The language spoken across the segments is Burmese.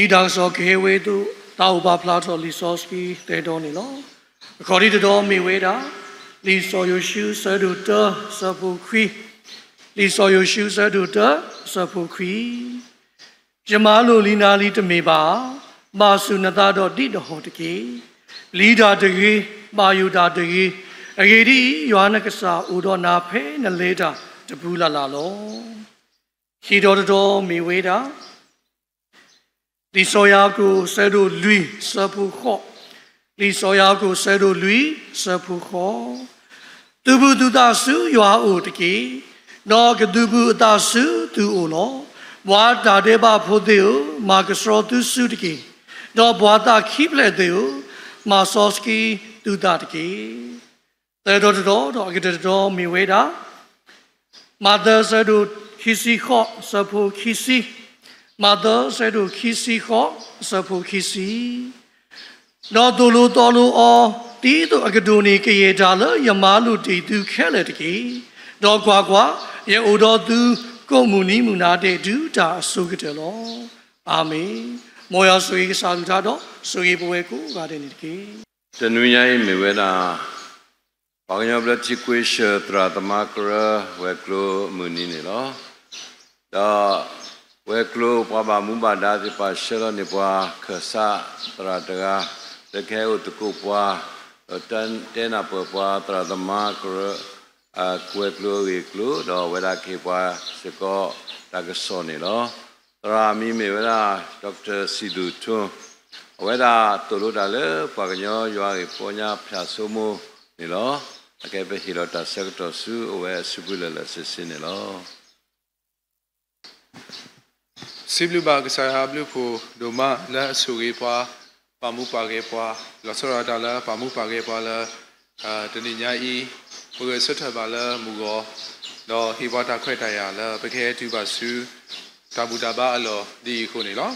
Đang so kế về tu tao ba plato li so ski để đó nè lo, có đi đó mi về đó, li so yêu siêu sơ đủ tơ sơ phụ khí, li so yêu siêu sơ đủ tơ sơ phụ khí, chỉ mà lô li na li tầm ba, mà su na ta đó đi đó hốt cái, li đã được cái, mà yêu đã được cái đi yêu anh cái sao u đó na phê na lê đó, chụp la la lo, khi đó mi về đó. Lý soya của sẽ đồ lùi sơ phụ khó, lý soya của sẽ đồ lùi sơ phụ khó. Tu bu tu ta sư yoa u tiki, nó cái tu bu ta sư tu u lo, boa ta de ba phu deu ma cái sro tu sư tiki, nó boa ta keep le deu ma soski tu ta tiki. Tại đó cái đó mi về đó, mà đó sẽ đồ kisi khó sơ phụ kisi. Mother said to kisi ho, sapu kisi. No dolu o ti to akaduni ke dala yamalu ti tu keletiki. No gwa ye udo tu komuni munade du ta sugitelo. Amen. Moya sui salutado, sui poeku gadeniki. The new year me wena. Pagnya blati kuisha tratamakra weklo munini lo. Da Weklo paba mubada di pasal ni pua kesa teradaga dekeu tuku pua dan tena pua teradama kru kueklo weklo do weda ki pua seko dagesoni lo terami me weda Dr. Sidu tu weda tolu dale paganyo yuari punya piasumu ni lo akebe hilota sektor su we subulala sesini lo Siblu bag saya blu pu doma la suri pa pamu page pa la sora dala pamu page pa la tani nyai puge sutha ba la mugo do hiwata khwet ta ya la pake tu ba su tabuta ba alo di ko ni lo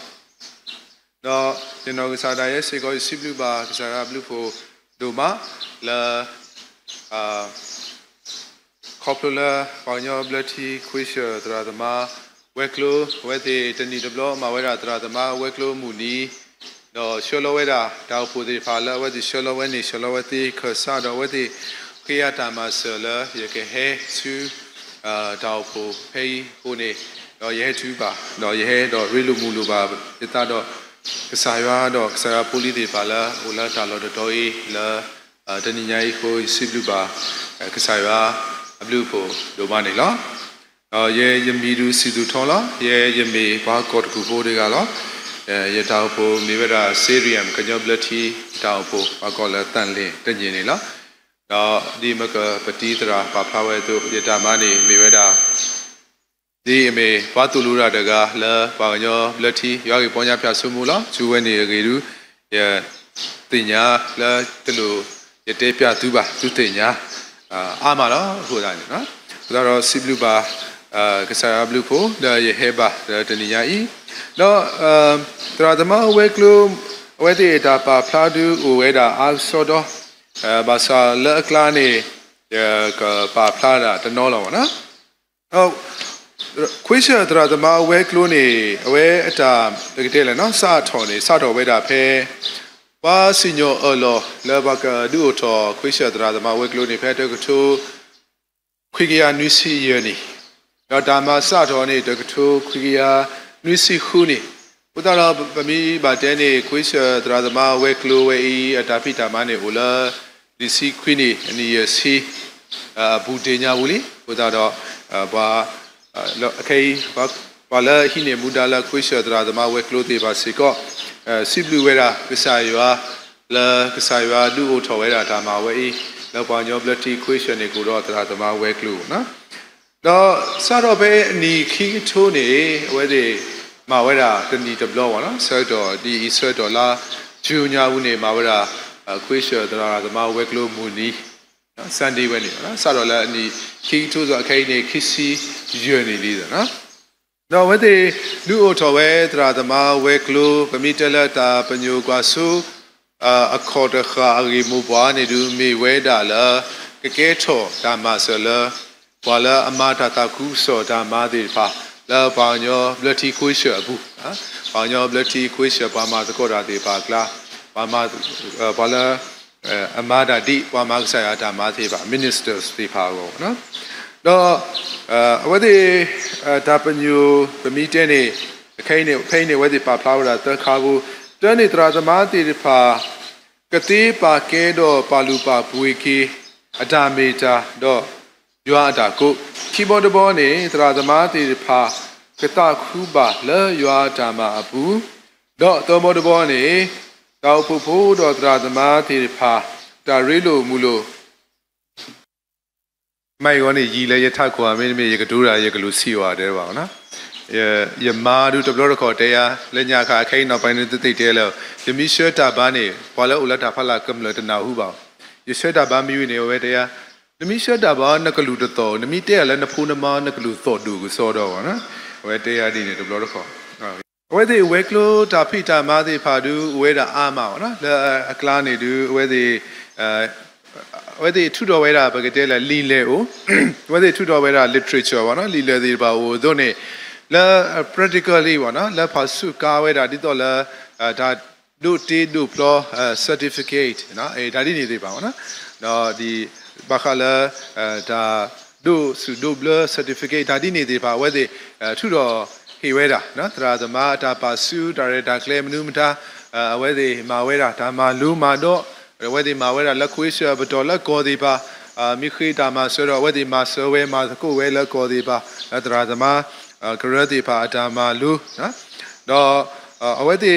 do tino sa da ye se ko siblu ba saya blu pu doma la khopla pa nyo blati kwisha tra dama Weklo, wete tani deblo, mawera tradama, weklo muni, no sholo weda, tau pudi pala, wete sholo weni, sholo wete kersado, wete kia tamasela, yeke he su, tau pu pei hone, no ye tuba, no ye do rilu muluba, ita do kesaya puli di pala, ula talo do doi, la tani nyai ko sibluba, kesaya ablu po domani lo. Ye yamiru sidu thola ye yami ba kot kubo de galo ye tao po mivera serium kanyoblati tao po ba kola tanle tanyin ni la da di maka patitra pa phawe tu ye tamani mivera di me ba tulura daga la ba kanyo blati yogi ponya phya sumu la chuwe ni ge du ye tinya la telu ye te phya tu ba tu tinya ama la ho da ni na da ro siblu ba Kesaya blu po da ye heba da taniya I no tradama weklo wede da pa pladu uweda alsodo basa la klane ka pa plada tanolo na no kwisha tradama weklo ni awe ata degitele no sa thone sa do weda phe ba sinyo olo la ba ka du tho kwisha tradama weklo ni phe to ko kwigia nusi ye ni Dama Saturday, the two Kia Nusi Huni. Udara Bami Batene, Quisha, Dradama, Weklo, a Tapita Mane Ula, the Sea Queenie, and the sea Budena Wuli, without Ba Kay Bala Hine Mudala, Quisha, Dradama, Weklo, the Basico, Siblu Vera, Pisaya, La Pisaya, Duo Towera, Tamaway, La Banyo Bloody Quisha, Nicuro, Dradama, Weklo, no? No, Sarobe ni Kitone, where they Mawera, the need of blow, no? Serdo, the Serdola, Junior Une Mawera, question တရားသမားဝဲကလို့မူနီနော် Sunday ဝဲနေနော်စတော့လည်းအနီခီထိုးဆိုအခိုင်နေခစ်စီရွနေလေးနော်တော့ဝဲတဲ့လူအိုတော်ဝဲတရားသမားဝဲကလို့ပမီတလက်တာပညိုကွာစုအခေါ်တခါရီမူပွားနေသူမိဝဲတာလားကကဲထော်ဒါမဆလဘွာလာအမတာတခုစောဒါမသေးပါလာပေါညောဘလတီခွေးရှေဘူးဟာပေါညောဘလတီခွေးရှေပါမသကောတာသေးပါကလားပါမဘာလာအမတာဒီပွာမဆရာဒါမသေးပါ ministers သေးပါကောနော်တော့အဝတိဒါပညူပမီတဲနေအခိုင်နေဖိနေဝတိပါဖလာဝတာတခါဘူးတန်းနေတရာသမားတေပါကတိပါကဲတော့ပါလူပါပွေကေအတာမေတာတော့ရွာတာကိုခီဘော်ဒဘောနေတရာသမားတေဖာကတခုပါလဲရွာတာမှာအပူတော့တော်ဘော်ဒဘောနေတောက်ဖို့ဖို့တော့တရာသမားတေဖာတာရီလိုမူလို့မိုင်ကောနေရီလဲရထခွာမင်းမေရကဒူရာရကလူစီဝါတဲ့ပါနော်ရမာဒူတဘလရခေါ်တရားလက်ညာခါခိုင်းနောက်ပိုင်းတိတ်တဲလဲယမီရှတာဘာနေဘာလဲဥလတာဖလာကမ်လတနာဟုပါယရှတာဘာမီဝနေဝဲတရားနမီရှတာဘာနကလူတတော်နမီတဲလဲနဖူးနမနကလူသော့တူကိုစောတော့ပါနော်ဝဲတရားဒီနေတဘလရခေါ်ဝဲဒီဝဲကလိုတာဖိတာမာဒီဖာဒူဝဲတာအာမပါနော်အကလာနေဒူဝဲဒီဝဲဒီထူတော်ဝဲတာဘကတဲလဲလီလေအိုဝဲဒီထူတော်ဝဲတာ literature ပါနော်လီလေဒီပါဟိုတို့နေလာ practically ပါနော်လာဖာစုကာဝဲတာဒီတော့လာဒါဒုတေဒုပလော certificate နော်အဲဒါဒီနေသေးပါနော်တော့ဒီဘာခလာဒါဒုစုဒုဘလ certificate ဒါဒီနေသေးပါဝဲဒီထူတော်ဟေဝဲတာနော်တရာသမားဒါပါစုဒါရတာကလေမနုမတာဝဲဒီမာဝဲတာဒါမာလူမာတော့ဝဲဒီမာဝဲတာလက်ခွေးဆွဘတော်လက်ကောဒီပါမိခိတာမာဆိုတော့ဝဲဒီမာဆဝဲမာကိုဝဲလက်ကောဒီပါတရာသမားကရတိပါအတာမာလူနော်တော့အဝဲဒီ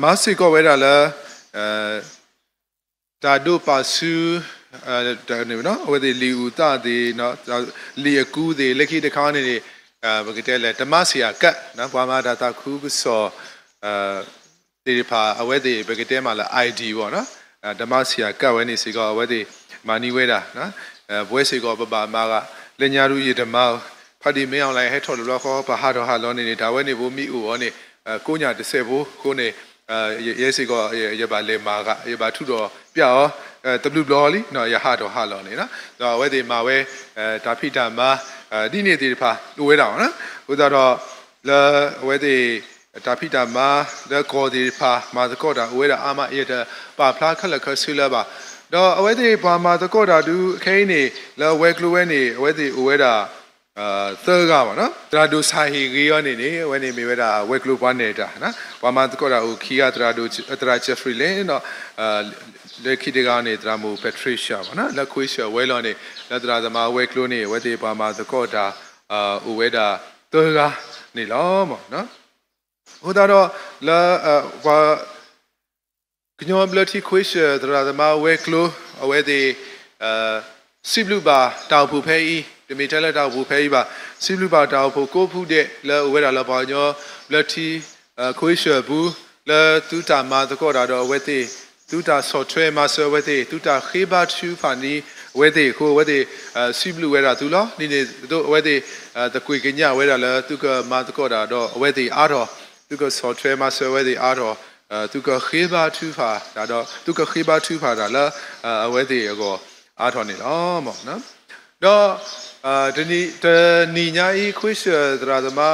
မဆီကိုဝဲတာလားတာဒုပါစုဒါနေနော်အဝဲဒီလီဦးတာဒီနော်လီအကူဒီလက်ခိတခါနေဘကတဲလေဓမ္မစီယာကတ်နော်ဘာမာဒါတာခုဆောဒီပါအဝဲဒီဘကတဲမှာလာ ID ပေါ့နော်ဓမ္မစီယာကတ်ဝဲနေစီကောအဝဲဒီမာနီဝဲတာနော်ဘွဲစီကောပပမာကလညာရူရဓမ္မဖတ်ဒီမင်းအောင်လိုက်ဟဲထော်လောခေါ်ဘာဟာတော့ဟာလောနေဒါဝဲနေဘူးမိဦးဟောနေကိုညာ30ဘူးကိုနေရဲစီကောရပါလေမာကရပါထုတော်ပြရောW ဘလော်လီနော်ရဟာတော့ဟာလောနေနော်တော့ဝဲဒီမာဝဲဒါဖိတာမာဒီနေ့ဒီဖာဝဲတာနော်ဟိုတော့လာဝဲဒီဒါဖိတာမာလက်ကောဒီဖာမာတကောတာဝဲတာအာမရတဲ့ပါဖလားခက်လက်ခဆူလာပါတော့အဝဲဒီပါမာတကောတာဒူအခိုင်းနေလာဝဲကလူဝဲနေအဝဲဒီဝဲတာသဲကပါနော်တရာဒူစာဟီဂီယောနေနေဝဲနေမိဝဲတာဝဲကလူပွားနေတာနော်ပါမာတကောတာဟိုခီယာတရာဒူတရာချက်ဖရီလဲနော်လက်ခိတကနေတရာမူပက်ထရစ်ရှာပါနော်လက်ခွေးရှာဝဲလောနေလက်တရာသမားဝဲကလူနေဝဲဒီပါမာတကောတာဥဝဲတာသဲကနေလောမောနော်ဟိုတော့လာဘာကညောဘလတီခွေးရှာတရာသမားဝဲကလူအဝဲဒီစီဘလူပါတောက်ဖူဖဲဤဒီမီတဲလက်တောက်ဖူဖဲဤပါစီဘလူပါတောက်ဖူကိုဖူတဲ့လဲဝဲတာလပါညောဘလတီခွေးရှာဘူးလဲတူတာမာတကောတာတော့ဝဲတိတူတာဆော့ဖ်ဝဲမာဆာဝဲတိတူတာခေဘာချူဖာနီဝဲတိကိုဝဲတိစီဘလူဝဲတာသူလောနေနေတို့ဝဲတိတကွေကညဝဲတာလဲသူကမာတကောတာတော့ဝဲတိအားတော့သူကဆော့ဖ်ဝဲမာဆာဝဲတိအားတော့သူကခေဘာချူဖာဒါတော့သူကခေဘာချူဖာဒါလဲဝဲတိကောအားထော်နေတော့မော်နော်တော့ဒီနီညာဤခွေးရှာဒရာဒမာ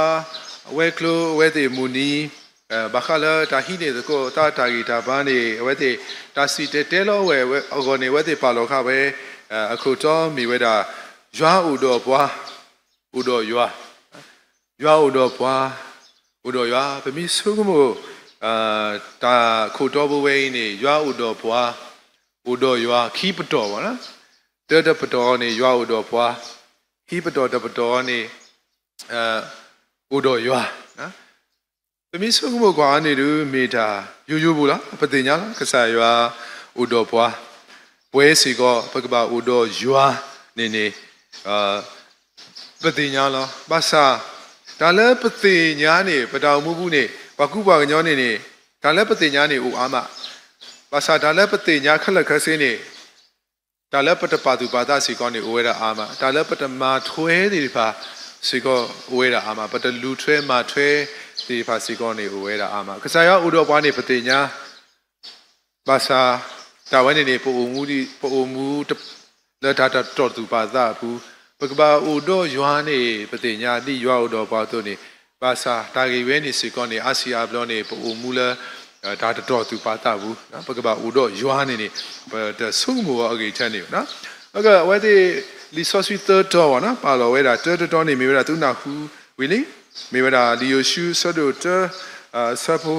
ဝဲကလိုဝဲတိမူနီဘာခလာတာဟိနေကိုတာတာဂီတာဘာနေဝဲတိတာစီတဲလောဝဲအကောနေဝဲတိပါလောခပဲအခုတော့မိဝဲတာရွာဥတော်ဘွားဥတော်ရွာဥတော်ဘွားဥတော်ရွာဗမီဆုကမို့တာခုတော်ဘဝဲနေရွာဥတော်ဘွားဥတော်ရွာခီးပတော်ပါနော်တပတော်နေရွာဥတော်ဘွားခီးပတော်တပတော်နေဥတော်ရွာနော်ဗမီဆုကမို့ကွာနေသူမေတာယူဘူးလားပတိညာလားကဆာရွာဥတော်ဘွားပွဲစီကောပကပဥတော်ရွာနေနေပတိညာလားဘာသာဒါလည်းပတိညာနေပတောင်မှုဘူးနေဘကုပါကညောနေနေဒါလည်းပတိညာနေဥအာမဘ ဘာသာဒါလည်းပတိညာခက်ခက်စင်းနေဒါလည်းပတပါသူဘာသာစီကောနေဝဲတာအာမဒါလည်းပတမာထွဲဒီပါစီကောဝဲတာအာမပတလူထွဲမာထွဲဒီပါစီကောနေဝဲတာအာမကစားရဥတော်ပွားနေပတိညာဘာသာတာဝဲနေပိုအမှုဒီပိုအမှုလက်တာတော်သူဘာသာဘူးပကဘာဥတော်ရွာနေပတိညာတိရွာဥတော်ပွားတို့နေဘာသာတာကြီးဝဲနေစီကောနေအာစီယာဘလောနေပိုအမှုလဲဒါတော်သူပါတာဘူးနော်ပကဘာဥတော့ရွာနေတဆုမောအကြီးချမ်းနေနော်ဟုတ်ကဲ့ဝဲဒီလီဆိုဆွီတော်နော်ပါလောဝဲတာတော်နေမိဝဲတာသူနာဟူဝီလီမိဝဲတာလီယိုရှူဆော့ဒိုတဆပ်ဖို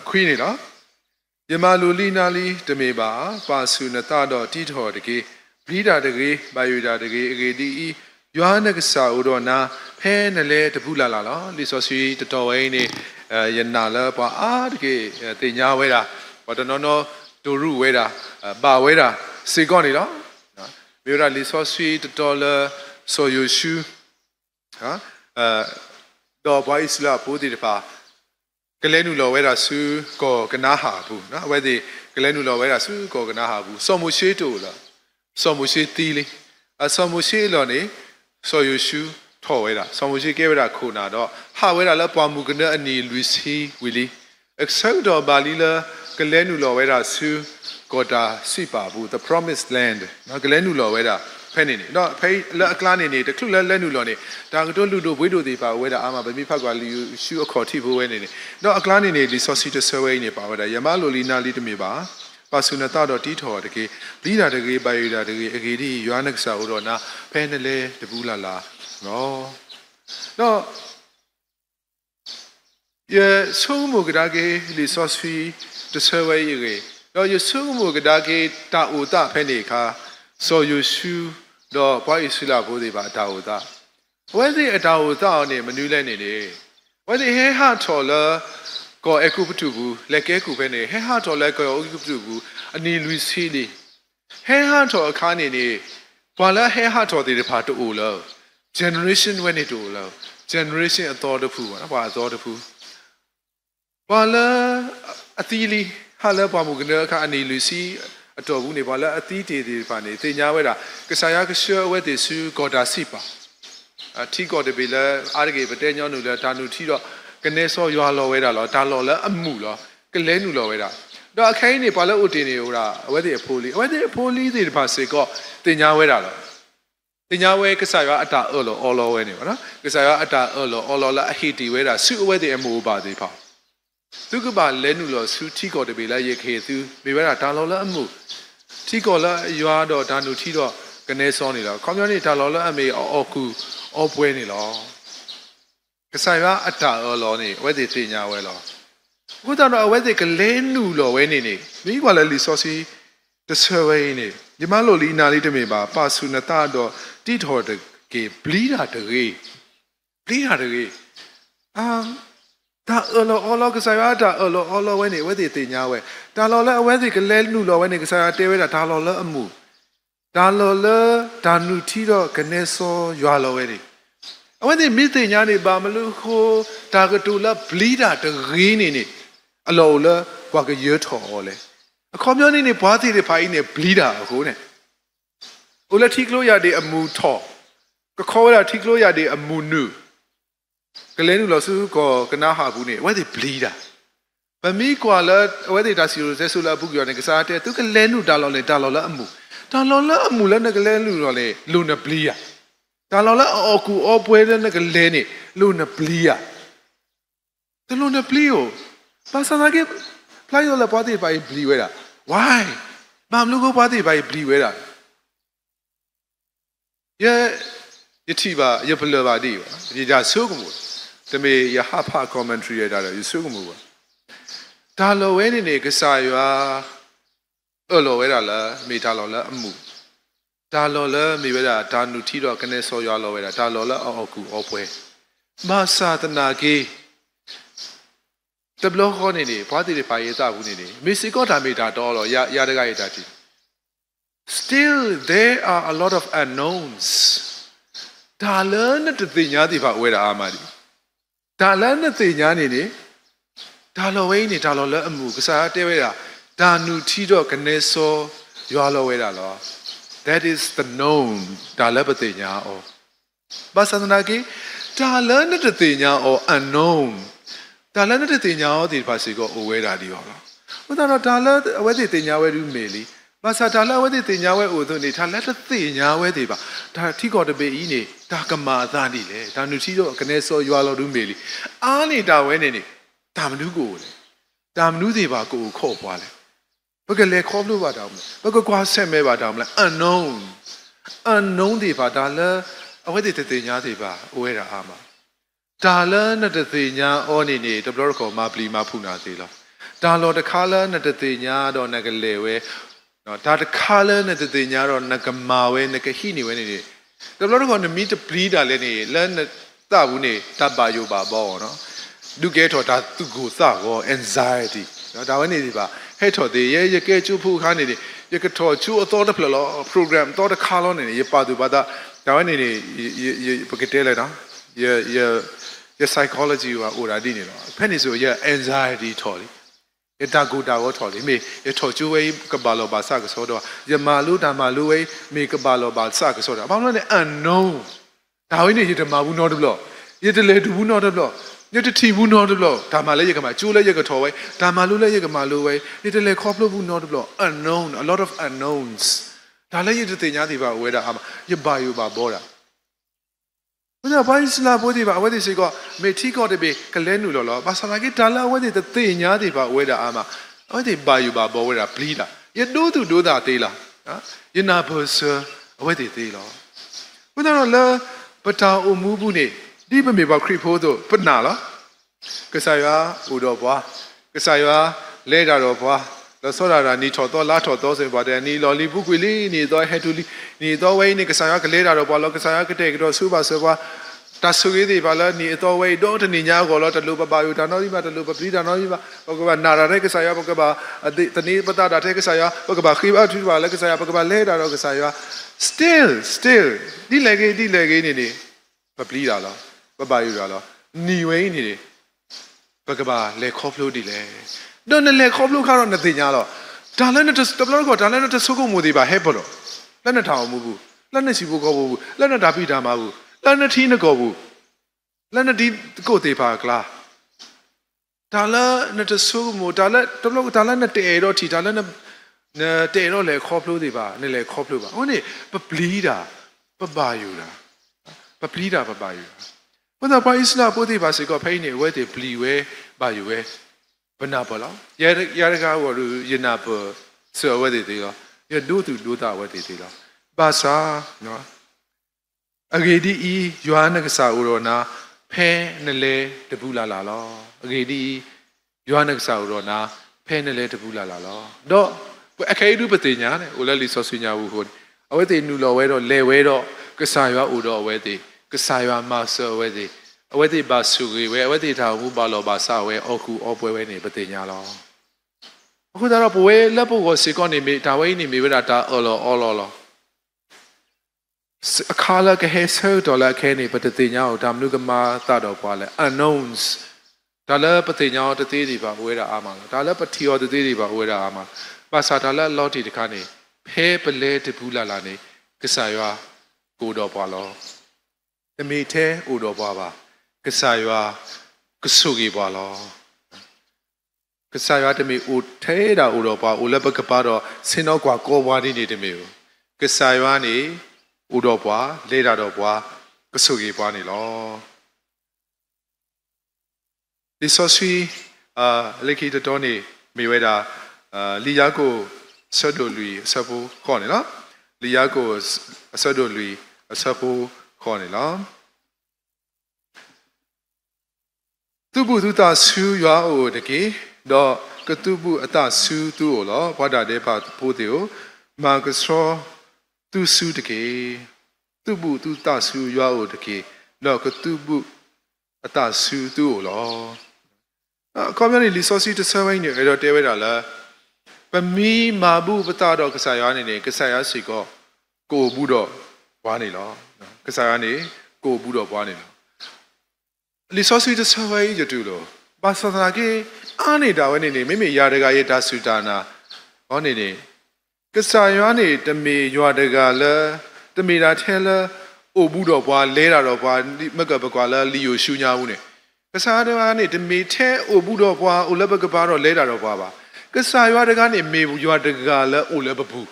ခွီးနေနော်ယမလူလီနာလီတမေပါပါဆုနတာတော့တီထော်တကေဘလီတာတကေဘယွေတာတကေအကေတီရွာနကဆာဥတော့နာဖဲနလဲတပူလာလောလီဆိုဆွီတော်ဝဲနေယနာလာပါအားတကေတင်ညာဝဲတာဘာတနော်ဒိုရုဝဲတာပါဝဲတာစေကောနေတော့မြို့ရလီဆိုဆွီတော်လာဆိုယိုရှူဟာတော့ဘိုင်စလာပိုဒီတပါကလဲနူလောဝဲတာဆူကောကနာဟာဘူးနော်အဝဲဒီကလဲနူလောဝဲတာဆူကောကနာဟာဘူးစော်မရှိတူလားစော်မရှိတီးလေစော်မရှိလောနေဆိုယိုရှူထော်ဝဲတာဆောင်းမရှိကဲဝဲတာခုနာတော့ဟာဝဲတာလဲပွားမှုကနေအနီလူစီဝီလီ except တော့ဘာလီလာကလဲနူလော်ဝဲတာဆူကောတာစီပါဘူး the promised land နော်ကလဲနူလော်ဝဲတာဖဲနေနေတော့ဖဲလက်အကလာနေနေတခုလဲနူလော်နေဒါကတော့လူတို့ဘွေးတို့တွေပါဝဲတာအာမဗမိဖတ်ကွာလီရှူအခေါ်ထိဖို့ဝဲနေနေတော့အကလာနေနေလီဆော့စီတဆွဲနေပါဝဲတာယမလိုလီနာလီတမေပါပါဆုနတာတော့တီးထော်တကေလီတာတကေပါယူတာတကေအကေဒီရွာနက်ဆာဟိုတော့နာဖဲနေလဲတပူးလာနော်တော့ယေဆုမှုကဒါကေလီဆော့ဖီတဆဝဲရေတော့ယေဆုမှုကဒါကေတာအိုတာဖဲနေခါဆိုယရှူတော့ဘွားဣဆွလာဘိုးတွေပါတာအိုတာဝဲစီအတာအိုတာနေမနူးလဲနေလေဝဲစီဟဲဟာထော်လာကောအကူပတူဘူးလက်ကဲကူပဲနေဟဲဟာထော်လက်ကောအကူပတူဘူးအနီလူစီလီဟဲဟာထော်အခါနေနေဘာလဲဟဲဟာထော်တွေဖာတူလော generation when it all generation အတော်တဖူပါနော်ဘာအတော်တဖူဘာလဲအတီလီဟာလဲဘာမူကနေခါအနေလူစီအတော်ဘူးနေဘာလဲအတီတေတွေပါနေတင်ညာဝဲတာကဆာယကရှောဝဲတေဆူကောတာစီပါအထီကောတပေလဲအားရကေပတဲညောနူလဲဒါနူထီတော့ကနေစောရွာလော်ဝဲတာလောဒါလော်လဲအမှုလောကလဲနူလော်ဝဲတာတော့အခိုင်းနေဘာလဲဥတင်နေဟိုတာအဝဲတေအဖိုးလေးတွေပါစေကောတင်ညာဝဲတာလောတင်ညာဝဲကစားရအတာအော်လောဝဲနေပါနော်ကစားရအတာအော်လောလာအဟီတီဝဲတာစုအဝဲတဲ့အမိုးပါသေးပါသူကပါလဲနူလောဆူထီကောတပေလဲရေခေသူမိဝဲတာဒါလောလာအမှုထီကောလာရွာတော့ဒါနူထီတော့ကနေစောနေလောခေါမျိုးနေဒါလောလာအမေအော်ကူအော်ပွဲနေလောကစားရအတာအော်လောနေဝဲတေတင်ညာဝဲလောခုတော့အဝဲတေကလဲနူလောဝဲနေမိကွာလဲလီဆောစီတဆဝဲနေဒီမလိုလီနာလီတမေပါပါဆုနတာတော့တီထော်တကေဘလီတာတကေဒါအော်လောကစားရတာအော်လောဝဲနေဝဲတေတင်ညာဝဲဒါလောလဲအဝဲစီကလဲနူလောဝဲနေကစားရတဲဝဲတာဒါလောလဲအမှုဒါလောလဲဒါနူထီတော့ကနေစောရွာလောဝဲနေအဝဲတေမိတင်ညာနေပါမလို့ခိုဒါကတူလာဘလီတာတကေနေအလောလဲကွာကရွထော်လဲအခေါ်မျိုးနေဘွားသေးတွေဖိုင်းနေဘလီတာဟိုးနဲ့ဦးလက်ထိကလို့ရတဲ့အမူထော်ကခေါ်ရထိကလို့ရတဲ့အမူနုကလဲနုလို့စုကောကနာဟာဘူးနေဝဲဒီဘလီတာဗမီကွာလာဝဲဒီတာစီရိုဇဲဆူလာဘူးပြောနေကစားတဲ့သူကလဲနုဒါလော်လာအမူလဲနဲ့ကလဲနုတော့လေလူနဘလီယာဒါလော်လာအော်ကူအော်ပွဲတဲ့နဲ့ကလဲနေလူနဘလီယာတလူနဘလီယိုပါစနာကေဖလိုက်တော့လေပွားသေးပါဘလီဝဲတာ why မမလူကိုပွားသေးပါဘလီဝဲတာယတိပါယပလပါဒီပါဒီဒါဆုကမှုတမေယဟဖ commentary ရတာလေဆုကမှုပါဒါလောဝဲနေကစားရွာလောဝဲတာလားမိသားလောလားအမှုဒါလောလဲမိဝဲတာဒါနုထီတော့ကနေစောရွာလောဝဲတာဒါလောလဲအောက်ကူအောပွဲမသာတနာကေတဘလောခေါနေဘာတိတွေပါရေးတာဘူးနေမေစီကောတာမေတာတော့လောရတကရတာတီ still there are a lot of unknowns ဒါလည်းနဲ့တသိညာတိပါဝဲတာအာမဒီဒါလည်းနဲ့သိညာနေဒါလောဝဲနေဒါလောလဲအမှုကစားတဲဝဲတာ ဒါနုထီတော့ကနေစောရွာလောဝဲတာလော that is the known ဒါလည်းပတိညာအောဘာသနာကေဒါလည်းနဲ့တတိညာအော unknown ဒါလည်းနဲ့တတိညာအောဒီပါစီကိုအိုဝဲတာဒီရောဘုရားတော့ဒါလည်းအဝဲတိတိညာဝဲရူမေလီဘာသာဒါလည်းအဝဲတိတိညာဝဲအိုသူနေဒါလည်းတတိညာဝဲဒီပါဒါထီကောတပေဤနေဒါကမာသာနေလေဒါနုထီတော့ကနေစောရွာလောရူမေလီအားနေတာဝဲနေဒါမနုကိုလေဒါမနုသေးပါကိုခေါ်ပွားလေဘယ်ကလေးခေါ်လို့ပါတောင်းမလဲဘယ်ကကွာဆက်မဲပါတောင်းမလဲ unknown တွေပါဒါလည်းအဝဲတည်ညာတွေပါအဝဲတာအားမှာဒါလည်းနဲ့တည်ညာအော်နေနေတဘလကောမပလီမဖုနာသေးလားဒါလောတခါလည်းနဲ့တည်ညာတော့နကလေဝဲနော်ဒါတခါလည်းနဲ့တည်ညာတော့နကမာဝဲနကဟိနေဝဲနေတဘလကောနမီတပလီတာလည်းနေလည်းတဘူးနေတပါယိုပါဘောနော်ဒုကဲထော်ဒါသူကိုစကော anxiety နော်ဒါဝဲနေဒီပါဟဲ့ထော်သေးရဲ့ကဲကျူဖူခါနေတယ်ရကထော်ချူအတော်တဖလော program တော်တခါလောနေရပါသူပါဒါဝဲနေနေပကတဲလဲနော်ရ psychology ကအိုရာဒီနေတော့ဖက်နေဆိုရ anxiety ထော်လေရတာကူတာဝထော်လေမေရထော်ချူဝဲကဘာလောပါစကဆိုတော့ရမာလူတာမာလူဝဲမေကဘာလောပါစကဆိုတော့ဘာလို့လဲ unknown ဒါဝဲနေရတမဘူးနော်တဘလောရတလေဒဘူးနော်တဘလောညတတီဘူးနော်တဘလောဒါမှလည်းရကမှာကျိုးလည်းရကထော်ဝဲဒါမှလူလည်းရကမှာလူဝဲရတလေခေါပလို့ဘူးနော်တဘလော unknown a lot of unknowns ဒါလည်းရတသိညာတိပါဝဲတာအမရပါယူပါဘောတာဘုရားပိုင်းစလာဘောဒီပါဝဲဒီစီကမေထီကောတဘေကလဲနူလောဘာသာကဒါလာဝဲဒီသိညာတိပါဝဲတာအမဝဲဒီပါယူပါဘောဝဲတာပလီတာရဒိုးသူဒိုးတာသေးလားနော်ယနာဘောဆာဝဲဒီသေးလောဘုရားလာပတာအမှုဘူးနေဒီပမေပါခရစ်ဖို့တော့ပနာလားကဆာယာဥတော်ဘွားကဆာယာလဲတာတော့ဘွားလောစောရာနီထော်တော့လာထော်တော့ဆိုပါတယ်နီလော်လီဘူးကွေလီနီတော့ဟဲတူလီနီတော့ဝဲနေကဆာယာကလဲတာတော့ဘွားလောကဆာယာကတဲ့ကတော့ဆူပါဆဘွားတဆူကြီးတွေပါလားနီတော့ဝဲတော့တနေညာကောလောတလူပပယူတာနော်ဒီမှာတလူပပလီတာနော်ဒီမှာဘကဘာနာရတဲ့ကဆာယာဘကဘာတနေပတာတာတဲ့ကဆာယာဘကဘာခိဘအထူပါလဲကဆာယာဘကဘာလဲတာတော့ကဆာယာ still ဒီလေကြီးနေပပလီတာလားပပယူတာလားနီဝဲနေတယ်ဘကဘာလေခေါဖလို့ဒီလေတော့လေခေါဖလို့ခါတော့နေတင်ညာတော့ဒါလည်းနဲ့တဘလကောဒါလည်းနဲ့တဆုကုမိုဒီပါဟဲ့ဘောလက်နဲ့ထောင်မှုဘူးလက်နဲ့စီဖို့ကောဘူးလက်နဲ့ဓာပိတာမဘူးလက်နဲ့ထီးနကောဘူးလက်နဲ့ဒီကိုသေးပါကလားဒါလည်းနဲ့တဆုမိုဒါလည်းတဘလကဒါလည်းနဲ့တဲတော့ထီဒါလည်းနဲ့တဲတော့လေခေါဖလို့ဒီပါနဲ့လေခေါဖလို့ပါဟိုနေပပလီတာပပယူတာပပလီတာပပယူတာဘုရားပါဣစလာပိုတိပါစေကဖိနေဝဲတေပလီဝဲပါယူဝဲဘနာပလောရကားဝရယနာပဆောဝဲတေလောရဒုသူဒုတာဝဲတေလောဘာသာနော်အဂေဒီဤယွာနကဆာဥရောနာဖဲနလေတပူလာလာလောအဂေဒီယွာနကဆာဥရောနာဖဲနလေတပူလာလာလောတော့အခေဒုပတိညာနဲ့အိုလဲလီဆောဆွညာဘူးဟိုအဝဲတေနူလောဝဲတော့လေဝဲတော့ကဆာယွာဥရောဝဲတေကဆာယွာမဆောဝဲတေအဝဲတိပါစုကြီးဝဲအဝဲတိထာမှုပါလောပါစဝဲအောခုအောပွဲဝဲနေပတိညာလောအခုတော့ပွဲလက်ပုတ်ကိုစေကောနေမိဒါဝဲနေမိဝဲတာအော်လောအခါလာကဟဲဆယ်ဒေါ်လာခဲနေပတိညာကိုဒါမနုကမာသတော်ပွားလဲ unknowns ဒါလည်းပတိညာတသေးတွေပါဝဲတာအားမလားဒါလည်းပတိယောတသေးတွေပါဝဲတာအားမပါစာဒါလည်းလော်တီတခါနေဖဲပလဲတဘူးလာနေကဆာရွာကိုတော်ပွားလောအမိထဲအိုတော်ပွားပါကဆာယွာကဆုကြီးပါလောကဆာယွာတမီအိုထဲတာအိုတော့ပါအိုလည်းပကပါတော့ဆင်းတော့ကွာကောပွားနေတမီကိုကဆာယွာနေအိုတော့ပွားလေတာတော့ပွားကဆုကြီးပွားနေလောဒီဆိုဆွီလက်ခိတတော်နေမိဝဲတာလီယာကိုဆွတ်တို့လူဆပ်ဖို့ခေါ်နေနော်လီယာကိုဆွတ်တို့လူဆပ်ဖို့ခေါ်နေလောသူပုသူတာဆူရွာအိုတကေတော့ကသူပုအတဆူသူ့လောဘာတာတဲ့ပါပိုးတဲ့မာကဆောသူဆူတကေသူပုသူတာဆူရွာအိုတကေတော့ကသူပုအတဆူသူ့လောကောမြနီလီဆိုစီတဆဝိုင်းနေအဲ့တော့တဲဝဲတာလားပမီမာဘူးပတာတော့ကဆာရွာနေနေကဆာရွာစီကောကိုဘူးတော့ဘွားနေလောကဆာရွာနေကိုဘူးတော့ဘွားနေလောလီဆိုစီတဆဝိုင်းရတူလို့ဘာသာနာကေအာနေတာဝဲနေနေမိမိရာတကရဲ့ဒါဆူတာနာ ဟောနေနေကစားရွာနေတမေရွာတကလည်းတမေတာထဲလည်းအိုဘူးတော့ဘွာလဲတာတော့ဘွာမကဘကွာလည်းလီယိုရှူညာဦးနေကစားတော်ကနေတမေထဲအိုဘူးတော့ဘွာအိုလည်းဘကပါတော့လဲတာတော့ဘွာပါကစားရွာတကနေမေဘူးရွာတကလည်းအိုလည်းဘဘူး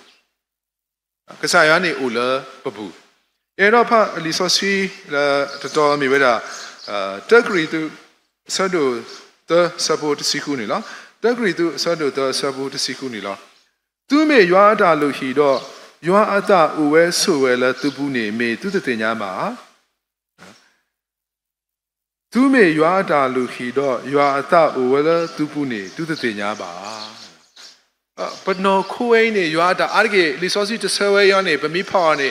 ကစားရွာနေအိုလည်းဘဘူးအဲ့တော့ဖလီဆိုစီတော်မီဝဲတာတက်ဂရီသူဆဒိုတဆပ်တစီကူနေလားတက်ဂရီသူဆဒိုတဆပ်တစီကူနေလားသူမေရွာတာလို့ရှိတော့ရွာအတဥဝဲဆိုဝဲလဲသူပူနေမေသူတည်ညာမှာသူမေရွာတာလို့ရှိတော့ရွာအတဥဝဲလဲသူပူနေသူတည်ညာပါပနောခွေးနေရွာတာအားကြီးလီဆိုစီတဆဝဲရနေဗမီဖော်နေ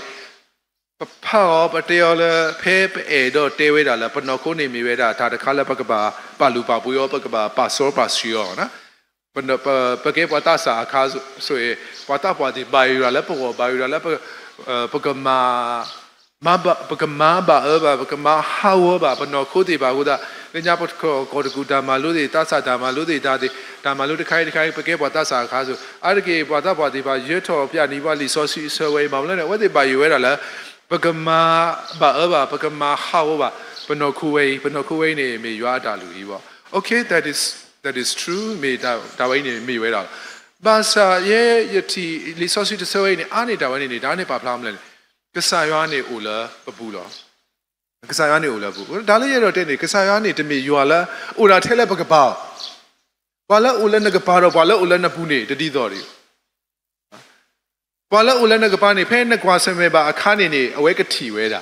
ဖော်ပတေော်လဲဖဲပေတော့တေဝဲတာလဲပနောခိုးနေမိဝဲတာဒါတခါလဲပကပါပါလူပါပူရောပကပါပါစောပါစီရောနော်ပကေပတာစာခါဆိုရပတာပတိဘိုင်ရလဲပေါ်ဘိုင်ရလဲပကမာမဘပကမာဘာပကမာဟာဝဘာပနောခိုးတိပါဟုဒါပညာပကောတကူတာမလို့ဒီတာစာတာမလို့ဒီဒါမလို့တခိုင်ပကေပတာစာခါဆိုအားကေပတာပတိပါရွတ်တော်ပြနီပါလီဆိုစီဆွေမောင်လဲဝတ်ဒီပါရွဲတာလဲပကမာဘာပကမာဟာဝဘာပနောခွေးနေမေရွာတာလူကြီးပေါ့ okay that is true မေတာဝိနေမေဝဲတာဘာသာရဲ့ယတိလီဆိုစီတဆွေနေအာနေတာဝိနေဒါနဲ့ပါဖလားမလဲကဆာရွာနေအိုလာပပူလောကဆာရွာနေအိုလာပူဒါလည်းရတော့တဲ့နေကဆာရွာနေတမေရွာလာအိုလာထဲလဲပကပါဘာလဲအိုလာနကပါတော့ဘာလဲအိုလာနပူနေတတိတော်တွေဘာလဲအိုလာနကပါနေဖဲနကွာဆမေပါအခါနေအဝဲကတိဝဲတာ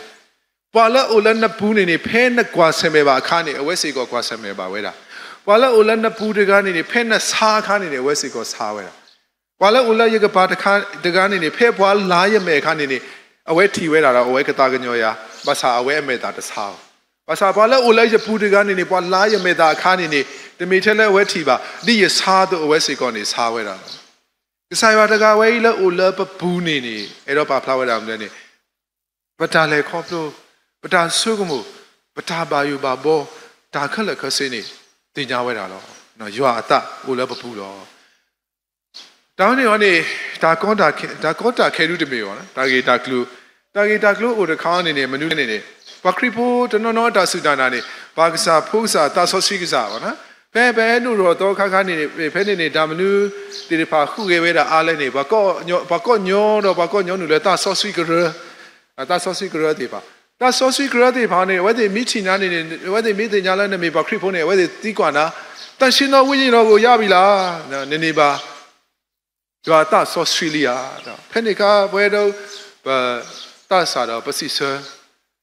ဘာလဲအိုလာနပူနေဖဲနကွာဆမေပါအခါနေအဝဲစေကောကွာဆမေပါဝဲတာဘာလဲအိုလာနပူတကားနေဖဲနဆာခါနေအဝဲစေကောဆာဝဲတာဘာလဲအိုလာရကပါတကားနေဖဲဘွာလာရမဲခါနေအဝဲထီဝဲတာတော့အဝဲကတာကညောရဘာသာအဝဲအမေတာတစားဘာသာဘာလဲအိုလိုက်ရပူတကနေပွာလာရမေတာအခါနေတမေထဲလဲအဝဲထီပါဒီရစားတော့အဝဲစေကောနေစားဝဲတာကစားရတကဝဲလဲအိုလပပူနေအဲ့တော့ပါဖလာဝဲတာမလဲနေပတာလေခေါပလို့ပတာဆုကမှုပတာပါယူပါဘောဒါခက်လက်ခစင်းနေတင်ကြဝဲတာတော့နော်ရွာအတအိုလပပူတော့တောင်းနေဟောနေတာကောတာခဲလူတမေရောနော်တာဂေတာကလူအိုတခါနေမနုနေပခရီပိုတနော်တာစုတာနာနေဘာကစားဖိုးစားတာဆောစီကစားပါနော်ဘဲနုရောတော့ခါနေဖဲနေဒါမနုဒီဖာခုကေဝဲတာအားလဲနေဘကောညောတော့ဘကောညောနုလဲတာဆောစီကရတေပါတာဆောစီကရတေပါနေဝဲဒီမိချီနာနေဝဲဒီမိတင်ညာလဲနေပခရီပိုနေဝဲဒီတီကွာနာတန်ရှင်တော်ဝိညာဉ်တော်ကိုရပြီလားနေပါကျွာတာဆောစီလီယာဖဲနေကဘွဲတော့တာစာတော့ပစီဆာ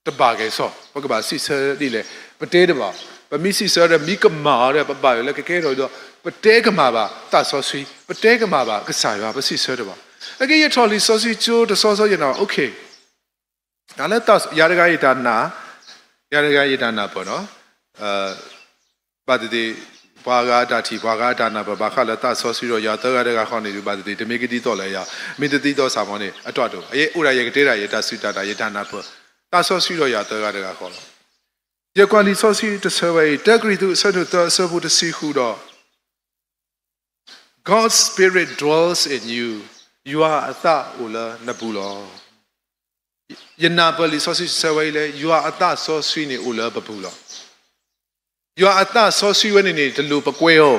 တဘာကေဆောဘကဘာစီဆာဒီလေပတဲတဘာပမီစီဆာရမီကမာရပပရလေကဲတော့ပတဲကမာပါတာဆောစီပတဲကမာပါကစားရပစီဆာတဘာအကေရထော်လီဆောစီချိုးတဆောဆောရနော်โอเคဒါလည်းတာရရဂါယတာနာပေါ့နော်ပါတိဘာဂါတာတီဘာဂါတာနာဘာခလာတာဆောစီရောရတရကခေါနေဒီပါတိတမေကတိတော့လဲရမိတတိတော့စာမောနေအတော့တော့အေးဥရရေကတေးရရတာစုတာရတာနာပေါ့တာဆောစီရောရတရကခေါလို့ရကွာလီဆောစီတဆဝဲတက်ဂရီသူဆတ်တော့ဆဖို့တစီခုတော့ God's spirit dwells in you you are အသဥလနပူလောယနာပလီဆောစီဆဝဲလေ you are အသဆောစီနေဥလပပူလောyou are အသဆောစီဝဲနေတလူပကွဲဟော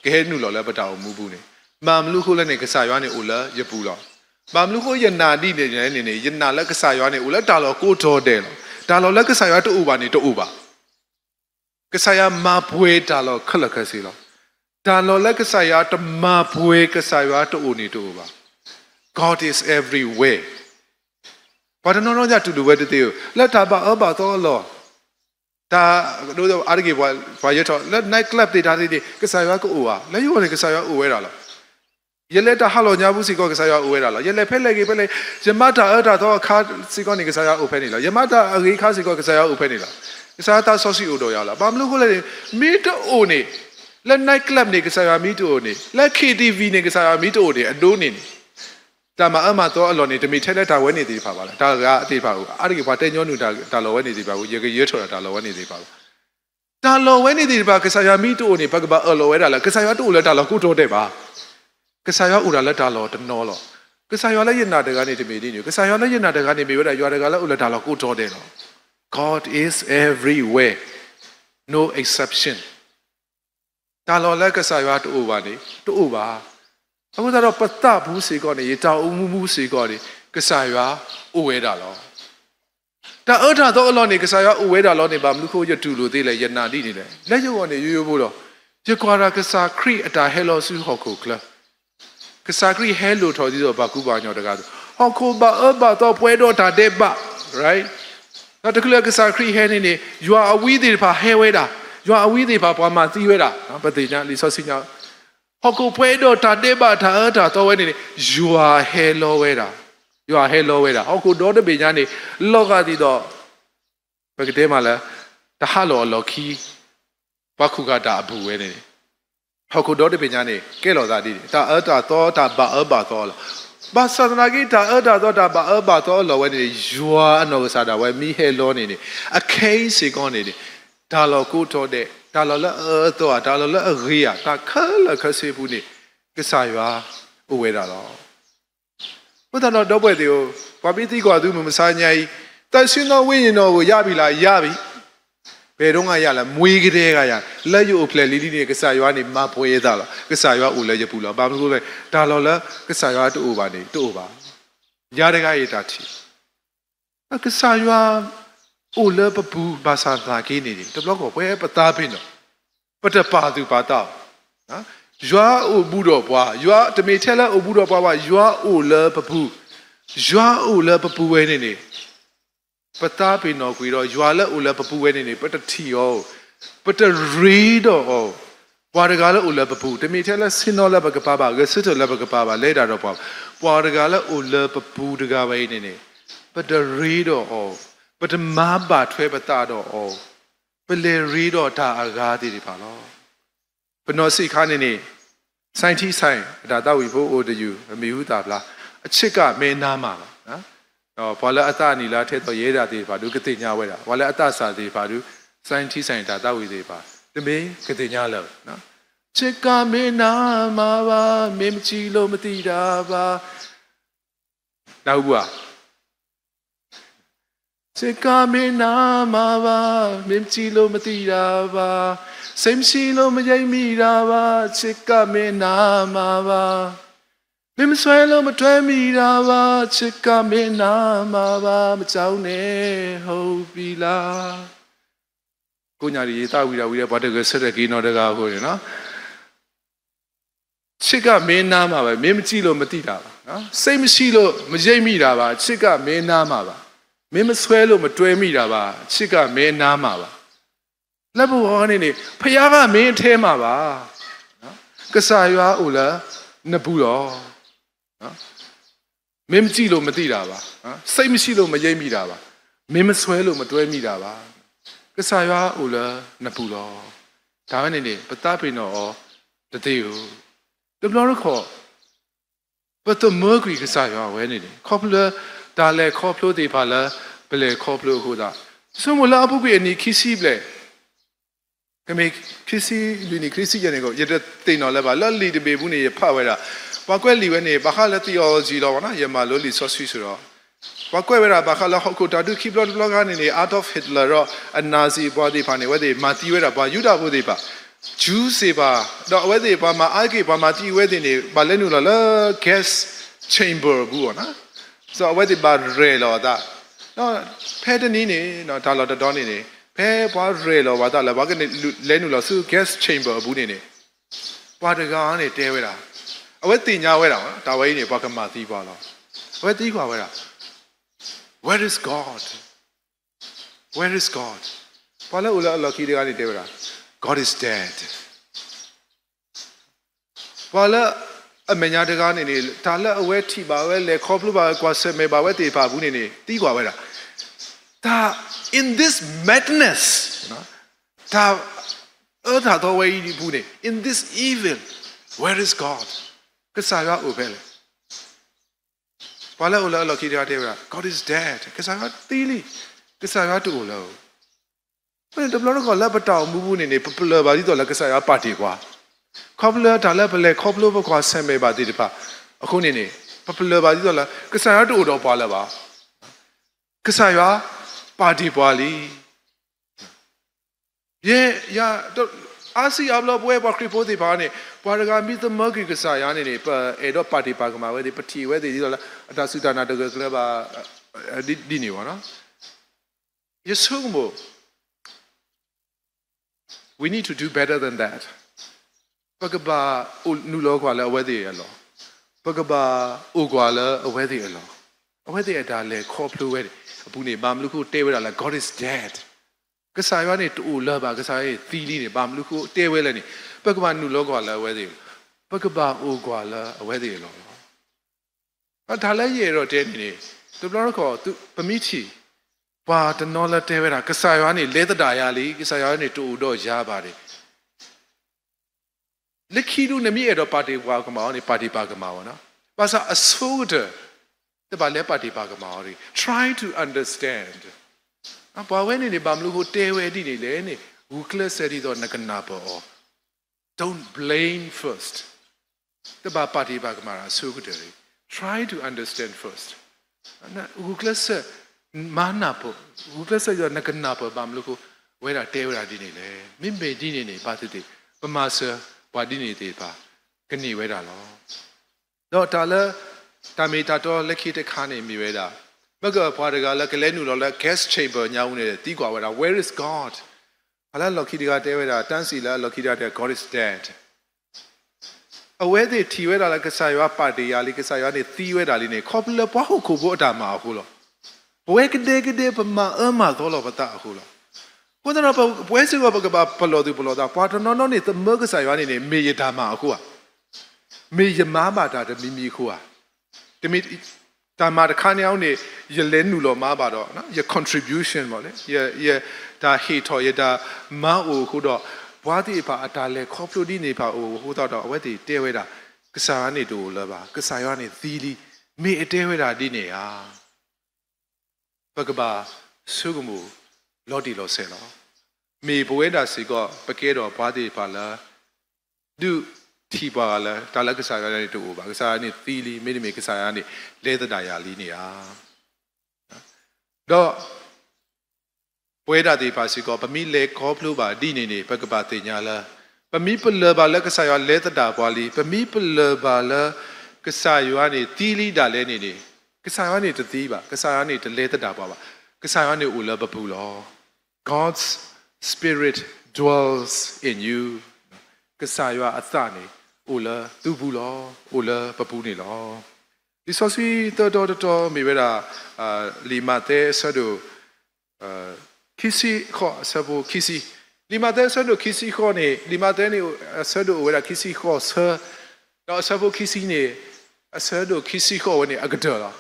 ကဲနုလောလဲပတာမူဘူးနေမာမလူခုလည်းနေကစားရွာနေဥလရပူလောမာမလူခုယနာတိနေယနာလက်ကစားရွာနေဥလတာလောကိုတော်တယ်လောဒါလောလက်ကစားရွာတူပါနေတူပါကစားရွာမပွေးတာလောခက်လက်ခက်စီလောဒါလောလက်ကစားရွာတမပွေးကစားရွာတူနေတူပါ God is everywhere ဘာတနော်ကြတူတူပဲတေးလက်တာပါအဘတော်လောဒါတို့အားကြီးဘာရတော့လက် night club တွေဒါတွေကစားရွာကိုအိုပါလက်ရောနေကစားရွာအိုဝဲတာလားရလက်တာဟာလောညာဘူးစီကောကစားရွာအိုဝဲတာလားရလက်ဖက်လက်ကြီးဖက်လက်ယမတာအတာတော့ခါစီကောနေကစားရွာအိုဖဲနေလားယမတာအကြီးခါစီကောကစားရွာအိုဖဲနေလားကစားတာဆော့စီအိုတော့ရလားဘာမလို့ခုလဲမီတိုအိုနေလက် night club နေကစားရွာမီတိုအိုနေလက် KTV နေကစားရွာမီတိုအိုနေအတိုးနေဒါမှအမှတော့အလော်နေတမီထဲလက်တာဝဲနေသေးပါပါလားဒါကအသေးပါဘူးအားကြီးဘာတဲညောနူဒါလော်ဝဲနေသေးပါဘူးရေထော်တာဒါလော်ဝဲနေသေးပါဘူးဒါလော်ဝဲနေသေးပါကစားရွာမီတိုအိုနေဘကဘာအလော်ဝဲတာလားကစားရွာတိုအိုလဲဒါလော်ကုတိုးတဲ့ပါ ကစားရဥရလက်တာလောတနော်လောကစားရလက်ရနာတကနေတမီဒီညကစားရလက်ရနာတကနေမေဝရရွာတကလည်းဥလက်တာလောကိုတော်တယ်လော God is everywhere no exception တာလောလက်ကစားရတူပါနေတူပါအခုတော့ပတဘူးစီကောနေတောင်အမှုမှုစီကောနေကစားရဥဝဲတာလောဒါအထာတော့အလောနေကစားရဥဝဲတာလောနေပါမလို့ခိုးရတူလို့သေးလေယနာတိနေလေလက်ရုပ်ကနေရိုးရိုးဖို့တော့ရကွာရာကစားခရီအတာဟဲလောစုဟောက်ကိုကလကစားခရီဟဲလိုထော်ဒီတော့ဘာကူပါညောတကားဟောက်ကိုဘာအဘတော့ပွဲတော့တာတဲ့ပါ right တော့တကလကစားခရီဟဲနေနေ you are a we ဒီပါဟဲဝဲတာ you are a we ဒီပါပွားမှာသီးဝဲတာနော်ပတိညာလီဆော့စညာဟောက်ကိုပွဲတော့တာတဲ့ပါတာအတာတော့ဝဲနေနေ you are hello ဝဲတာ you are hello ဝဲတာဟောက်ကိုတော့တပညာနေလောကတိတော့ဘယ်ကတဲ့မှာလဲတဟလောလော်ခီဘာခုကတာအဘူဝဲနေဟောက်ကိုတော့တပညာနေကဲလော်သားတိတာအတာတော့တာဘာအဘာတော့လားဘာသာနာဂီတာအတာတော့တာဘာအဘာတော့လော်ဝဲနေ you are အနောကစားတာဝဲမီဟဲလောနေနေအခိစီကောနေနေဒါလော်ကိုတော့တဲ့ဒါလော်လဲတော့ဒါလော်လဲအဂီယာတာခလခစေဘူးနေကစားရွာဥဝဲတာတော့ဘုဒ္ဓတော်တော့ပွဲတီကိုဘာပြီးသိကွာသူမစားညာကြီးတန်ရှင်တော်ဝိညာဉ်တော်ကိုရပြီလားရပြီဘယ်တော့မှရလားမွေးကလေးကရလက်ရုပ်ဖလက်လေးလေးနေကစားရွာနေမပွဲရတာလားကစားရွာဦးလဲရပူလားဘာမလို့လဲဒါလော်လဲကစားရွာတူပါနေတူပါရတဲ့ကရတာချီကစားရွာဦးလဲပပူဘာသာသာကိနေတယ်တဘလော့ကိုပွဲပသားပင်းတော့ပတပါသူပါတော့နော်ရွာဦးဘူးတော့ပွားရွာတမေထဲလဲဦးဘူးတော့ပွားရွာဦးလဲပပူရွာဦးလဲပပူဝဲနေနေပတာပင်တော်ကွေတော့ရွာလက်ဦးလက်ပပူဝဲနေနေပတထီရောပတရီတော့ပွာတကားလက်ဦးလက်ပပူတမီထဲလက်စင်းတော်လက်ပကပါပါရစစ်တော်လက်ပကပါပါလဲတာတော့ပွာတကားလက်ဦးလက်ပပူတကားပဲနေနေပတရီတော့ပတမပါထွဲပတာတော့ပလေရီတော့ဒါအကားတည်ပါလောပနောစိခါနေနေစိုင်းတီဆိုင်ဒါတော့ဝီဖို့အိုတယူအမီဟုတာဗလားအချစ်ကမင်းနားမှာပါနော်ဘာလဲအတနီလာထဲတော့ရဲတာတေပါဒုကတိညာဝဲတာဘာလဲအတစာတေပါဒုစိုင်းတီဆိုင်ဒါတော့ဝီတေပါတမင်းကတိညာလောနော်ချစ်ကမင်းနားမှာပါမင်းမချီလို့မသိတာပါနောက်ဘူးอ่ะချစ်ကမင်းနားမှာပါမင်းမချီလို့မသိတာပါစိတ်မရှိလို့မရိပ်မိတာပါချစ်ကမင်းနားမှာပါမင်းမဆွဲလို့မတွဲမိတာပါချစ်ကမင်းနာမှာပါမကြောက်နဲ့ဟုတ်ပြီလားကိုညာရီတာဝီရာဝီရာဘာတကဆက်တဲ့ကီနော်တကားကိုနော်ချစ်ကမင်းနာမှာပဲမင်းမကြည့်လို့မသိတာပါနော်စိတ်မရှိလို့မရိပ်မိတာပါချစ်ကမင်းနာမှာပါမင်းမဆွဲလို့မတွဲမိတာပါချစ်ကမင်းနာမှာပါလက်ဘဝနေနေဖခင်ကမင်းအထဲမှာပါနော်ကစားရွာဦးလားနဘူးတော့မင်းမကြည့်လို့မသိတာပါစိတ်မရှိလို့မရိပ်မိတာပါမင်းမဆွဲလို့မတွဲမိတာပါကစားရွာဦးလားနပူတော့ဒါပဲနေနေပတပိနော်တသေးကိုတဘလောခေါ်ပတ်တမဂရီကစားရွာဝဲနေတယ်ခေါပလဒါလေခေါပလို့ဒီပါလားဘယ်လေခေါပလို့ဟိုတာစမလာပုကအနီခီစီဘလေကမေခီစီလူနီခီစီရနေကိုရတဲ့တင်တော်လဲပါလက်လီတပေဘူးနေဖတ်ဝဲတာဘာကွက်လီဝဲနေဘာခလက် theology တော့ဗောနော်ယမလိုလီဆော့ဆွီဆိုတော့ဘာကွက်ဝဲတာဘာခလက်ဟောက်ကိုတာဒုခိဘလော့ဘလော့ကနေ art of Hitler တော့အနာဇီဘောဒီဖာနေဝဲဒီမာတီဝဲတာဘာယူတာဘုဒီပါဂျူးစေပါတော့ဝဲဒီဘာမာအိုက်ကေဘာမာတီဝဲဒီနေဘာလဲနူလာ gas chamber ဘူးဗောနော်ဆိုဝဲဒီဘာရဲလောတာနော်ဖဲတနီးနေနော်ဒါလော်တော်နေနေဖဲဘာရဲလောဘာတာလဲဘာကနေလဲနူလာဆူ gas chamber ဘူးနေနေဘာတကားနေတဲဝဲတာအဝဲတင်ညာဝဲတာနော်ဒါဝဲကြီးနေဘာကမာသီးပါလားဝဲတီးခွာဝဲတာ Where is God Where is God ဘာလဲဦးလားလော်ကီတွေကနေတဲဝဲတာ God is dead ဘာလဲအမညာတကားနေနေဒါလက်အဝဲထိပါဝဲလေခေါပလို့ပါကွာဆဲမေပါဝဲတေပါဘူးနေနေတီးခွာဝဲတာဒါ in this madness နော်ဒါအဲ့ဒါတော့ဝဲကြီးဘူးနေ in this evil where is Godကစားရအိုပဲလေဘာလဲဦးလားလော်ကီတွေတဲဝဲတာ God is dead ကစားရတီးလီကစားရတူလို့ဘယ်တဘလောကလက်ပတောင်မူးဘူးနေနေပပလပါဒီတော့လက်ကစားရပါတီကွာ Cobbler Talabale, Cobbler was sent by the Dipa. A Kunini, popular by the Kasaya to Udo Palava. Kasaya, Party Pali. Yeah, I see a lot of way about Kripoti Pani. Paraga meet the Murky Kasayani, Edo Party Pagama, where the Pati, where they did a Tasutana to Gleba Diniwana. Yes, Humbo. We need to do better than that. Pagaba Nuloguala, where they allow. Pagaba Uguala, where they allow. Where they are dale, Corplu, where Puni Bamluku, David, like God is dead. Kasayani to Ulaba, Kasay, Thili, Bamluku, Tewelani. Pagaba Nuloguala, where they Pagaba Uguala, where they allow. But Talaye or Denny, the Blorco, to Pamichi. But the Nola Tevera, Kasayani, Leather Diali, Kasayani to Udo Jabari. Lekidu Nami Party Wagamani, Party Bagamawana. Was a soldier, the Bale Party Bagamari. Try to understand. But when in the Bamlu Tewe Dini Lene, Ukla said it on Nakanapa or don't blame first. The Party Bagamara, Sugutari. Try to understand first. Ukla said, Manapo, Uklasa Nakanapa Bamluko, where I tell Radini, Mimbe Dini, Patiti, Pamasa, Wadini Tipa, Kani Vedalo. No Tala, Tamitato, Lekita Kani Miveda, Maga Padaga, Lakalenu, guest chamber, Yaune, Tigua, where is God? Ala Lokida Deveda, Tansila, Lokida, God is dead. Away the Tiveda like a Saya party, Alikasayani, Thivedaline, Copula Pahu Kubota Mahulo. Where can they get up a month all over that hula? What about where's it about Palo de Poloda? Part not only the Murgasayani, Miyatama Hua. Miyamama that the Mimikua. The meet Tamarkani only Yelenulo Mabado, your contribution, your da hit or your Mao Hudo, Wadipa Atale, Coplodinipa or Huda, where the Deweda, Kasani do Lava, Kasayani, Thili, me a Deweda Dinea. Pagaba, Sugumu, Lodi Loseno. Me Bueda Sigo, Paquedo, Padi Pala, do Tibala, Talakasayani to Uba, Kasayani, Thili, Minimikasayani, Leather Dialinia. Do Bueda de Pasigo, Pamile, Copluba, Dinini, Pagabati Nyala, Pamipula, Lakasaya, Leather Dabali, Pamipula, Kasayani, Thili Dalenini. Kasayani to Thiba, Kasayani to later Dababa, Kasayani Ula Bapulo. God's spirit dwells in you. Kasaya Athani, Ula, Dubulo, Ula Bapunilo. This was we the daughter Mivera Limate Sadu Kisi Ho Sabu Kisi Limate Sadu Kisi Hone, Limateni Sadu where Kisi Ho, Sir, no Sabu Kisine, a Sadu Kisi Ho when Agadella.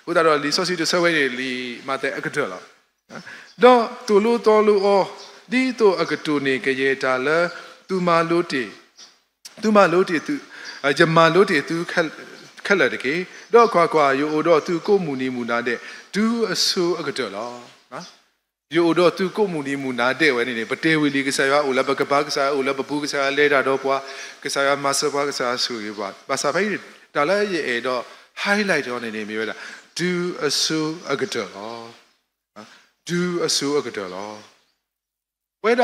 Without all the society to survey the Mate Agatella. Do Tulu Tolu or Dito Agatuni Kayetala, Tumaluti, to Jamaluti to Kaladeke, Do Quaqua, you odo to Komuni Munade, do a so Agatella. You odo to Komuni Munade when in it, but they will Lisaya, Ulabakabaksa, Ulababukasa, Leda Dopua, Kasaya Masabakasa, Suiba, Basabai, Dala Edo. Highlight on the name, do a so a guitar. Do a so a guitar. Whether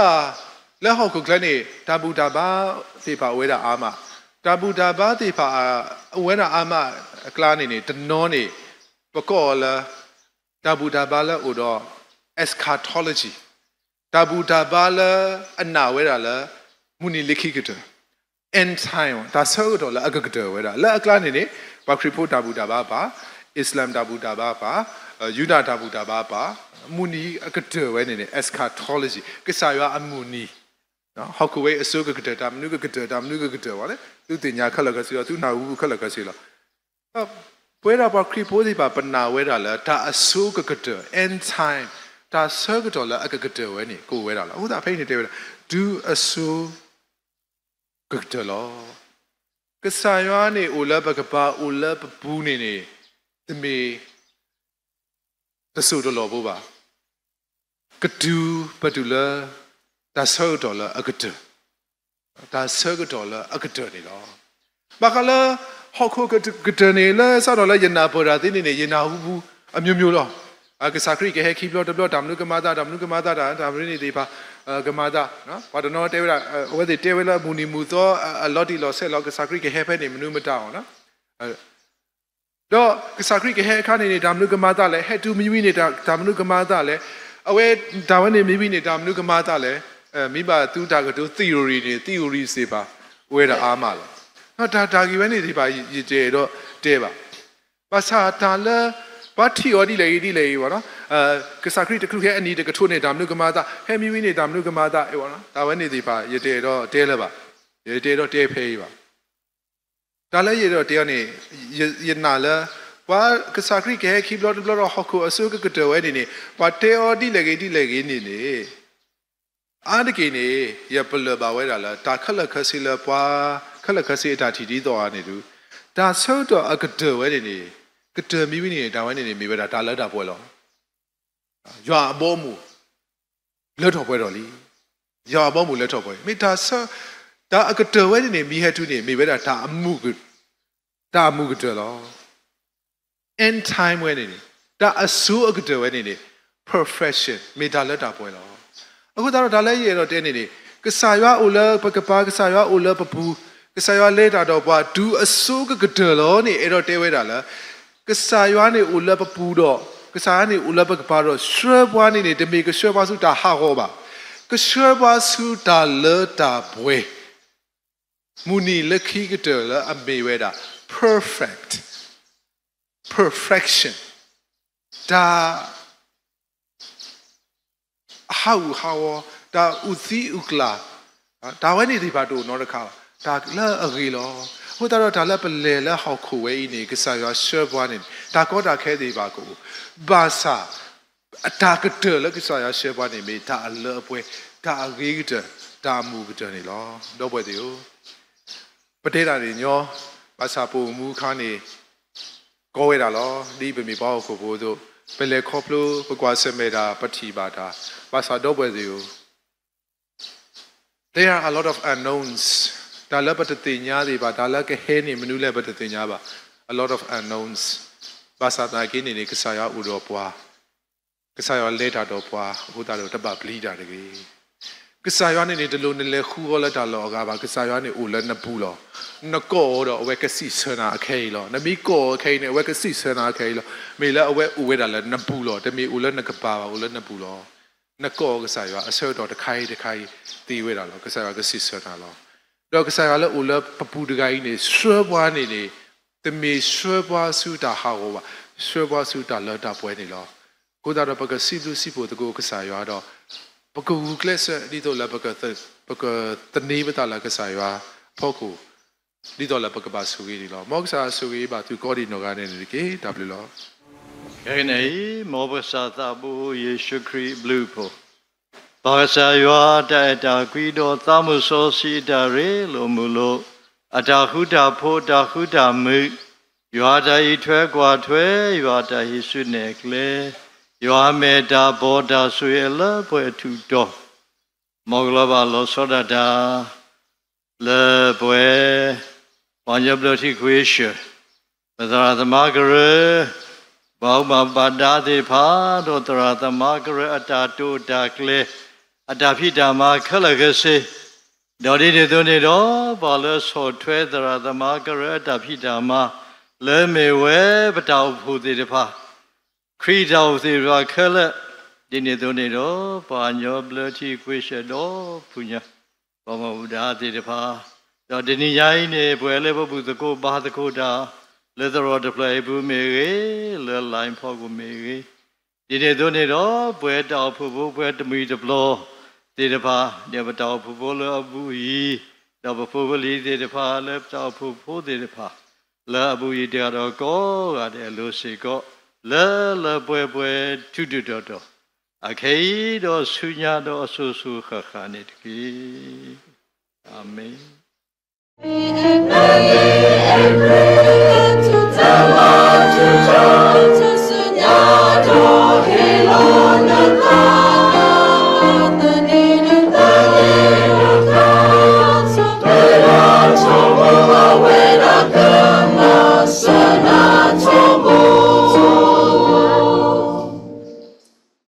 Leho Kuklani, Tabu Daba, Tipa, whether Ama, Tabu Daba, Tipa, whether Ama, Clanini, the Noni, Bacola, Tabu Dabala, Udo, eschatology. Tabu Dabala, and now whether Muni Likikita. End time, that's how to la agriculture, whether la clanini, Bakripo Tabu Dababa, Islam Tabu Dababa, Judah Tabu Dababa, Muni agriculture, when in eschatology, Kisaya Amuni. How could we a sugar dam, Nugator, what? Do the Yakalakasila, do now Kalakasila. Where about Kripodiba, but now where la ta a sugar end time, ta circuit la agriculture, when it go where who that painted do a so. Gutalo. Kasayani Ulabakapa Ulab Bunini, the me the Sudolobuba. Katu Patula, that's $100 a good. ဒါဆကတော်လာအကတော်နေတော့ဘာကလာဟောက်ခုကတနေလဲစတော့လဲယနာပေါ်တာတင်းနေယနာဟုဘူးအမျိုးမျိုးတော့ကစားခရီးကဟဲခိဘလော့တဘလော့ဒါမနုကမာတာဒါမရင်းနေသေးပါကမာတာနော်ဘာတော့တဲဝလာဝဲတဲဝလာမူနီမူသောအလော်တီလော်ဆက်လော်ကစားခရီးကဟဲဖဲနေမနုမတောင်းနော်တော့ကစားခရီးကဟဲခါနေဒါမနုကမာတာလဲဟဲတူမီမီနေတာဒါမနုကမာတာလဲအဝဲဒါဝဲနေမီမီနေတာမနုကမာတာလဲမိဘသူတာကတို့ theory စေပါဝဲတာအားမလားနော်ဒါကြီးပဲနေဒီပါရည်ကျဲတော့တဲပါဘာသာတာလဲဘာတီအော်ဒီလေဘောနော်ကစားခရီးတခုခဲအနီးတကထိုးနေဒါမနုကမာတာဟဲမီမီနေဒါမနုကမာတာဘောနော်ဒါဝဲနေဒီပါရည်ကျဲတော့တဲလဲပါရည်ကျဲတော့တဲဖေးပါဒါလည်းရတော့တရားနေရနာလဲဘာကစားခရီးခဲခိဘလော့ဘလော့ဟောက်ကိုအစုကကတော်ဝဲနေနေဘာတဲအော်ဒီလေနေနေအားတကိနေရပလဘာဝဲတာလားတာခက်လက်ခစီလပွားခက်လက်ခစီအတာတီတီတော့အနေတူဒါဆော့တော့အကတော်ဝဲနေကတော်မိမိနေတာဝဲနေမိပဲဒါလက်တာပွဲလောရွာအပေါ်မူလက်တော်ပွဲတော်လीရွာအပေါ်မူလက်တော်ပွဲမိဒါဆော့ဒါအကတော်ဝဲနေမိဟတူနေမိပဲဒါအမှုကတော်လော end time ဝဲနေဒါအဆူအကတော်ဝဲနေ perfection မိဒါလက်တာပွဲလောအခုတော့ဒါလည်းရတော့တဲနေကစားရွာအိုလပကပါကစားရွာအိုလပပူကစားရွာလဲတာတော့ဘွာဒူအစိုးကတလောနေအဲ့တော့တဲဝဲတာလားကစားရွာနေအိုလပပူတော့ကစားနေအိုလပကပါတော့ရွှဲဘွားနေတမေကရွှဲဘွားစုတာဟာဟောပါကရွှဲဘွားစုတာလဲတာဘွဲမူနီလက်ခိကတလအမေဝဲတာ perfection ဒါhow da uthi ukla da wဲနေဒီပါတို့နော်တခါဒါလဲအကြီးလောဟိုတော့ဒါလဲပလဲလဲဟောက်ခုဝဲနေကစားရဆွဲပွားနေဒါကောတာခဲသေးပါကိုဘာသာအတာကတလဲကစားရဆွဲပွားနေမိဒါအလဲပွဲဒါအကြီးကဒါမူကတနေလောတော့ပွဲသေးဦးပတေတာနေညောဘာသာပုံမူခါနေကောဝဲတာလောဒီပမီပေါ့ကိုဘို့တို့ပလဲခေါပလိုပကွာစမေတာပတိပါတာဘာသာတော့ပွဲသေးဦး There are a lot of unknowns. Dala but the nyadi ba dala ke heni menule but the nyaba. A lot of unknowns. Basa na kini ni kesaya udopwa. Kesaya leta dopwa. Uda do taba blida degi. Kesaya ni de lo ni le khu la dalo ga ba kesaya ni ula na bulo. Na ko do we ke si sena akei lo. Na mi ko akei ni we ke si sena akei lo. Me la we uwe dala na bulo. De mi ula na ka ba ula na bulo. နကောကစားရအဆောတော့တခိုင်းတီးဝဲတာလောကစားရကစစ်ဆွတာလောတော့ကစားရလဲဦးလပပူတကိုင်းနေဆွဲပွားနေနေတမီဆွဲပွားစုတာဟာဟောပါဆွဲပွားစုတာလောတာပွဲနေလောကိုတာတော့ပကစီသူစီဖို့တကိုကစားရတော့ပကူကလစ်ဒီတော့လပကတနေပတာလကစားရဖို့ကိုဒီတော့လပကပါဆူကြီးလောမောကစားဆူကြီးပါသူကောဒီနောကနေနေကေဝလော Kene mobasata bu Yeshu Kri blue po. Bagasa yua da guido tamu sosi da re lo mulo. Adahuda po dahuda mu. Yua da itwe gwa twe yua da hisu nekle. Yua me da bo da suela po tu do. Moglaba lo soda da le boe. Wanya bloti kwisha. Madara the magare. Bauma badade pa do trata magre atatu dakle atapita ma khalagase dodi de done do bala so thwe trata magre atapita ma le me we pataw phu de pa khri daw de ra khala dine done do pa nyo blothi kwisha do punya bauma badade de pa do dini yai ne bwe le bu de ko ba de ko da Let the road play boom me, little line for me. Did they don't it all? Where the Pubu, where the meat of law? Did the pa, never tell Pubola Bui, never Pubuli, did the pa, left out Pupu, did the pa. La Bui did go, at a Lucy go, la bue to do dodo. A cade or sunyado or susu hakanit. Amen. And pray to tell us to